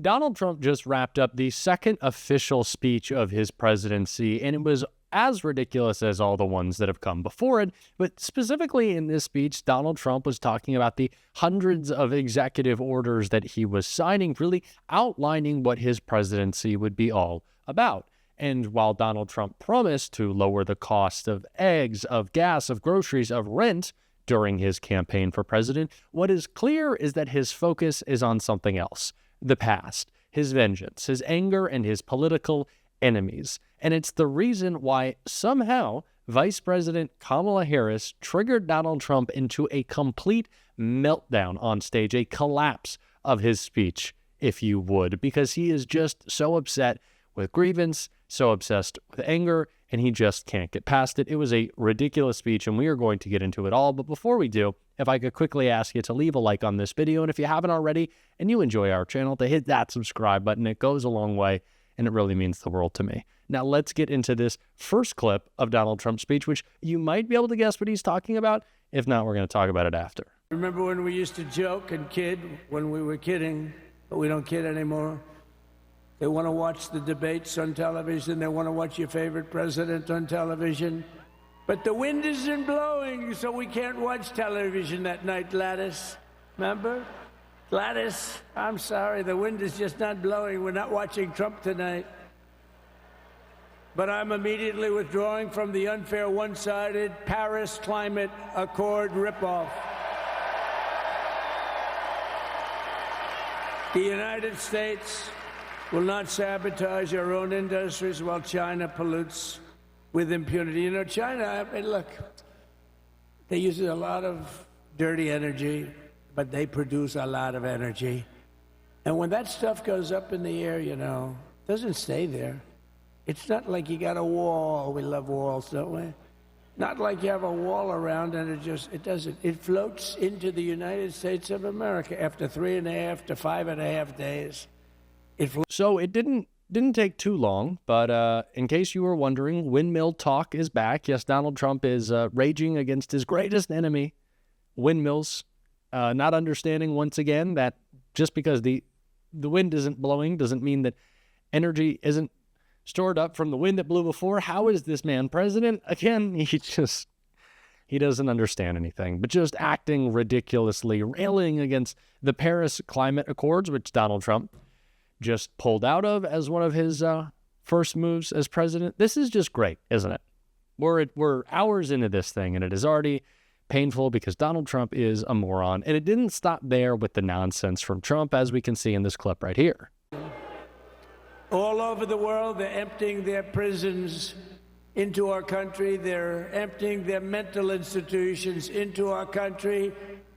Donald Trump just wrapped up the second official speech of his presidency, and it was as ridiculous as all the ones that have come before it. But specifically in this speech, Donald Trump was talking about the hundreds of executive orders that he was signing, really outlining what his presidency would be all about. And while Donald Trump promised to lower the cost of eggs, of gas, of groceries, of rent during his campaign for president, what is clear is that his focus is on something else: the past, his vengeance, his anger, and his political enemies. And it's the reason why somehow Vice President Kamala Harris triggered Donald Trump into a complete meltdown on stage, a collapse of his speech, if you would, because he is just so upset with grievance, so obsessed with anger, and he just can't get past it. It was a ridiculous speech, and we are going to get into it all. But before we do, if I could quickly ask you to leave a like on this video, and if you haven't already and you enjoy our channel, to hit that subscribe button. It goes a long way, and it really means the world to me. Now let's get into this first clip of Donald Trump's speech, which you might be able to guess what he's talking about. If not, we're going to talk about it after. Remember when we used to joke and kid when we were kidding, but we don't kid anymore? They want to watch the debates on television. They want to watch your favorite president on television. But the wind isn't blowing, so we can't watch television that night, Gladys. Remember? Gladys, I'm sorry, the wind is just not blowing. We're not watching Trump tonight. But I'm immediately withdrawing from the unfair, one-sided Paris Climate Accord ripoff. The United States will not sabotage our own industries while China pollutes with impunity. You know, China, I mean, look, they use a lot of dirty energy, but they produce a lot of energy. And when that stuff goes up in the air, you know, it doesn't stay there. It's not like you got a wall. We love walls, don't we? Not like you have a wall around and it doesn't. It floats into the United States of America after 3.5 to 5.5 days. So it didn't take too long, but in case you were wondering, windmill talk is back. Yes, Donald Trump is raging against his greatest enemy, windmills, not understanding once again that just because the wind isn't blowing doesn't mean that energy isn't stored up from the wind that blew before. How is this man president? Again, he doesn't understand anything, but just acting ridiculously, railing against the Paris Climate Accords, which Donald Trump just pulled out of as one of his first moves as president. This is just great, isn't it? We're hours into this thing, and it is already painful because Donald Trump is a moron. And it didn't stop there with the nonsense from Trump, as we can see in this clip right here. All over the world, they're emptying their prisons into our country. They're emptying their mental institutions into our country.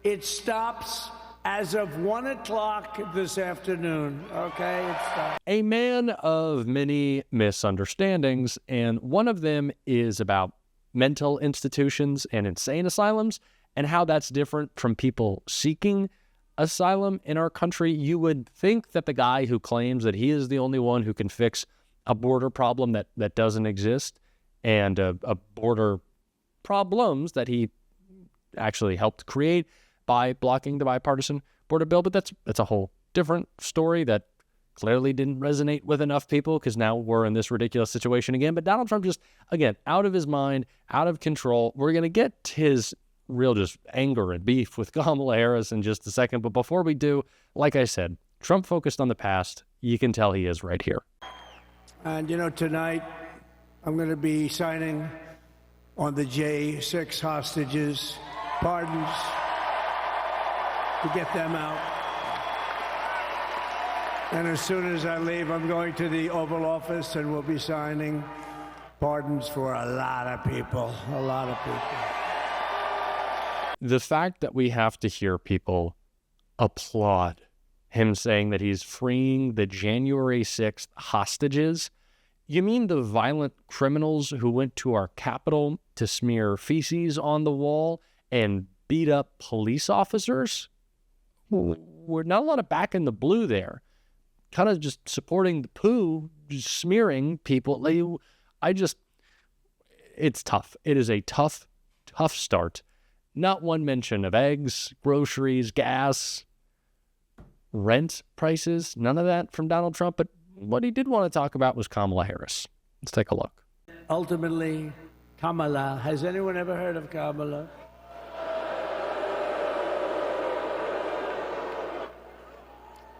It stops as of 1 o'clock this afternoon, okay? It stops. A man of many misunderstandings, and one of them is about mental institutions and insane asylums and how that's different from people seeking asylum in our country. You would think that the guy who claims that he is the only one who can fix a border problem that doesn't exist and a border problems that he actually helped create by blocking the bipartisan border bill. But that's a whole different story that clearly didn't resonate with enough people because now we're in this ridiculous situation again. But Donald Trump just, again, out of his mind, out of control. We're going to get to his real just anger and beef with Kamala Harris in just a second. But before we do, like I said, Trump focused on the past. You can tell he is right here. And, you know, tonight I'm going to be signing on the J6 hostages, pardons, to get them out. And as soon as I leave, I'm going to the Oval Office and we'll be signing pardons for a lot of people, a lot of people. The fact that we have to hear people applaud him saying that he's freeing the January 6th hostages. You mean the violent criminals who went to our Capitol to smear feces on the wall and beat up police officers? We're not a lot of back in the blue there. Kind of just supporting the poo, just smearing people. It's tough. It is a tough start. Not one mention of eggs, groceries, gas, rent prices, none of that from Donald Trump. But what he did want to talk about was Kamala Harris. Let's take a look. Ultimately, Kamala. Has anyone ever heard of Kamala?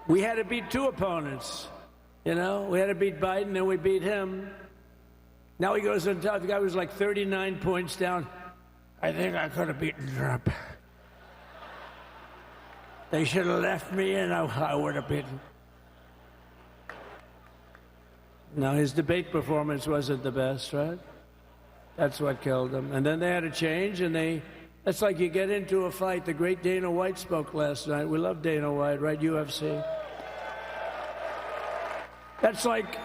We had to beat two opponents. You know, we had to beat Biden, then we beat him. Now he goes on top. The guy was like 39 points down. I think I could have beaten Trump. They should have left me and I would have beaten. Now, his debate performance wasn't the best, right? That's what killed him. And then they had to change, and it's like you get into a fight. The great Dana White spoke last night. We love Dana White, right? UFC. That's like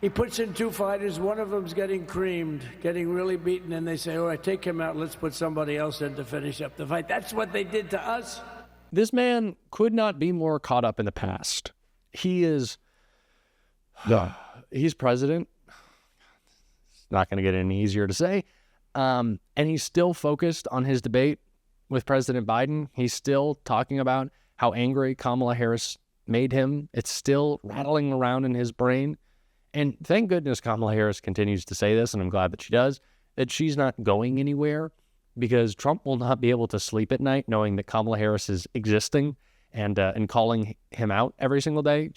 he puts in two fighters. One of them's getting creamed, getting really beaten, and they say, all right, take him out. Let's put somebody else in to finish up the fight. That's what they did to us. This man could not be more caught up in the past. He is... He's president. It's not going to get any easier to say. And he's still focused on his debate with President Biden. He's still talking about how angry Kamala Harris made him. It's still rattling around in his brain. And thank goodness Kamala Harris continues to say this, and I'm glad that she does, that she's not going anywhere, because Trump will not be able to sleep at night knowing that Kamala Harris is existing and calling him out every single day.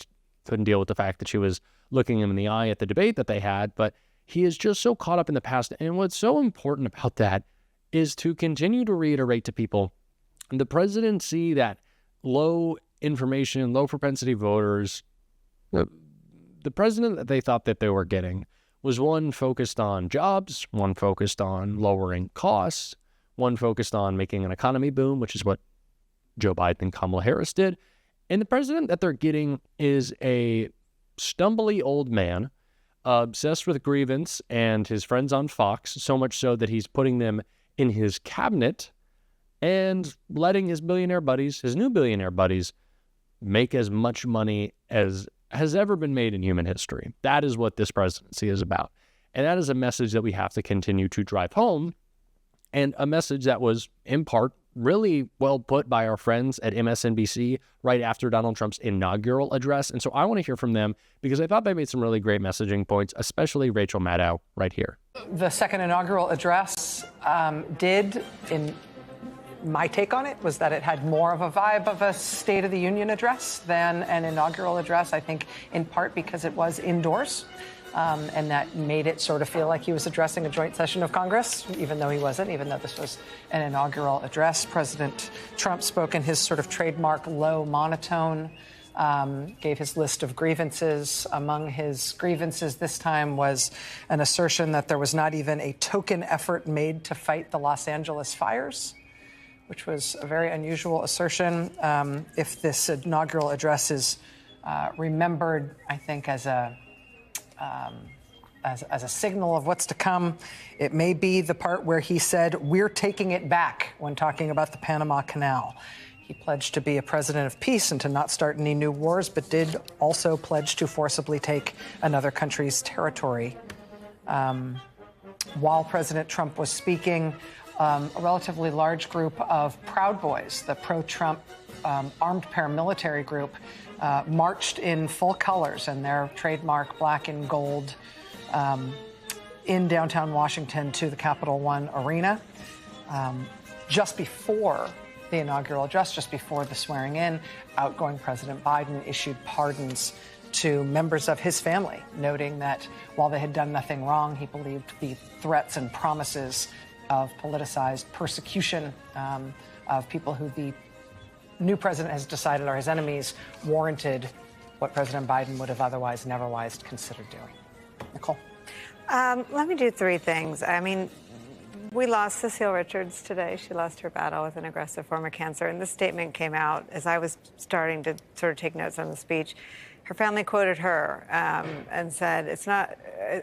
Couldn't deal with the fact that she was looking him in the eye at the debate that they had, but he is just so caught up in the past. And what's so important about that is to continue to reiterate to people the presidency that low information, low propensity voters, the president that they thought that they were getting was one focused on jobs, one focused on lowering costs, one focused on making an economy boom, which is what Joe Biden and Kamala Harris did. And the president that they're getting is a stumbly old man, obsessed with grievance and his friends on Fox, so much so that he's putting them in his cabinet and letting his billionaire buddies, his new billionaire buddies, make as much money as has ever been made in human history. That is what this presidency is about. And that is a message that we have to continue to drive home, and a message that was, in part, really well put by our friends at MSNBC right after Donald Trump's inaugural address. And so I want to hear from them because I thought they made some really great messaging points, especially Rachel Maddow right here. The second inaugural address in my take on it, was that it had more of a vibe of a State of the Union address than an inaugural address, I think in part because it was indoors. And that made it sort of feel like he was addressing a joint session of Congress, even though he wasn't, even though this was an inaugural address. President Trump spoke in his sort of trademark low monotone, gave his list of grievances. Among his grievances this time was an assertion that there was not even a token effort made to fight the Los Angeles fires, which was a very unusual assertion. If this inaugural address is remembered, I think, as a signal of what's to come, it may be the part where he said, "We're taking it back," when talking about the Panama Canal. He pledged to be a president of peace and to not start any new wars, but did also pledge to forcibly take another country's territory. While President Trump was speaking, a relatively large group of Proud Boys, the pro-Trump armed paramilitary group, marched in full colors and their trademark black and gold in downtown Washington to the Capital One Arena. Just before the inaugural address, just before the swearing in, outgoing President Biden issued pardons to members of his family, noting that while they had done nothing wrong, he believed the threats and promises of politicized persecution of people who the new president has decided are his enemies warranted what President Biden would have otherwise neverwise considered doing. Nicole? Let me do three things. I mean, we lost Cecile Richards today. She lost her battle with an aggressive form of cancer. And this statement came out as I was starting to sort of take notes on the speech. Her family quoted her and said,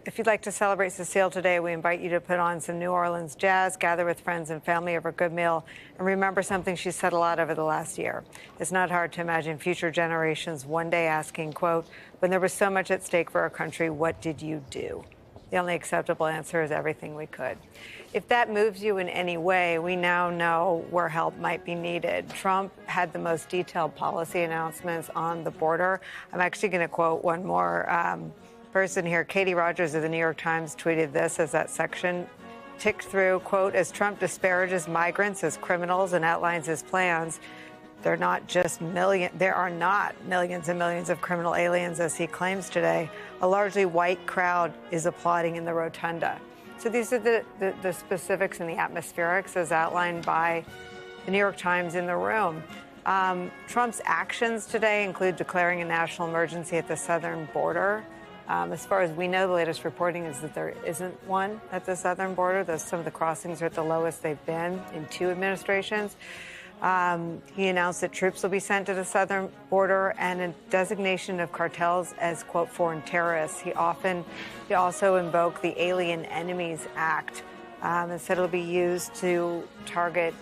if you'd like to celebrate Cecile today, we invite you to put on some New Orleans jazz, gather with friends and family over a good meal, and remember something she said a lot over the last year. It's not hard to imagine future generations one day asking, quote, when there was so much at stake for our country, what did you do? The only acceptable answer is everything we could. If that moves you in any way, we now know where help might be needed. Trump had the most detailed policy announcements on the border. I'm actually going to quote one more person here. Katie Rogers of the New York Times tweeted this as that section ticked through, quote, as Trump disparages migrants as criminals and outlines his plans, there are not millions and millions of criminal aliens, as he claims today. A largely white crowd is applauding in the rotunda. So these are the specifics and the atmospherics as outlined by the New York Times in the room. Trump's actions today include declaring a national emergency at the southern border. As far as we know, the latest reporting is that there isn't one at the southern border. Some of the crossings are at the lowest they've been in 2 administrations. He announced that troops will be sent to the southern border and a designation of cartels as, quote, foreign terrorists. He also invoked the Alien Enemies Act and said it'll be used to target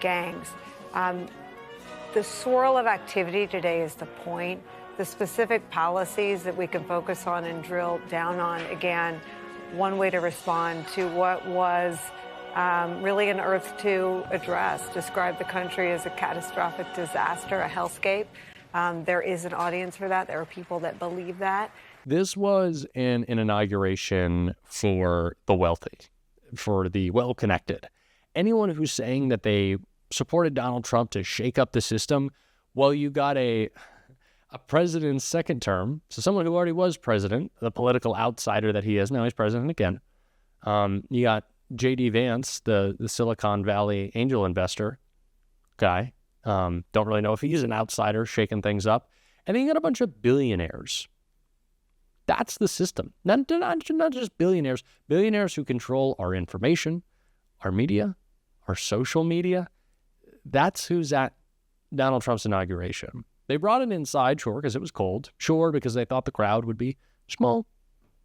gangs. The swirl of activity today is the point. The specific policies that we can focus on and drill down on, again, one way to respond to what was really an Earth 2 address, describe the country as a catastrophic disaster, a hellscape. There is an audience for that. There are people that believe that. This was an inauguration for the wealthy, for the well-connected. Anyone who's saying that they supported Donald Trump to shake up the system, well, you got a president's second term, so someone who already was president, the political outsider that he is, now he's president again. You got J.D. Vance, the Silicon Valley angel investor guy. Don't really know if he's an outsider shaking things up. And then you got a bunch of billionaires. That's the system. Not just billionaires. Billionaires who control our information, our media, our social media. That's who's at Donald Trump's inauguration. They brought it inside, sure, because it was cold. Sure, because they thought the crowd would be small.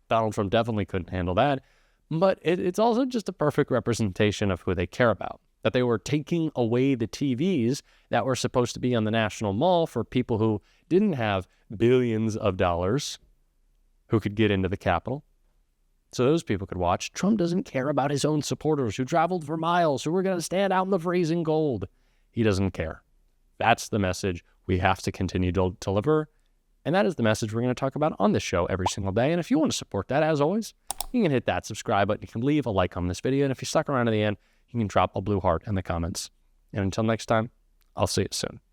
Donald Trump definitely couldn't handle that. But it's also just a perfect representation of who they care about. That they were taking away the TVs that were supposed to be on the National Mall for people who didn't have billions of dollars who could get into the Capitol. So those people could watch. Trump doesn't care about his own supporters who traveled for miles, who were going to stand out in the freezing cold. He doesn't care. That's the message we have to continue to deliver. And that is the message we're going to talk about on this show every single day. And if you want to support that, as always, you can hit that subscribe button. You can leave a like on this video. And if you stuck around to the end, you can drop a blue heart in the comments. And until next time, I'll see you soon.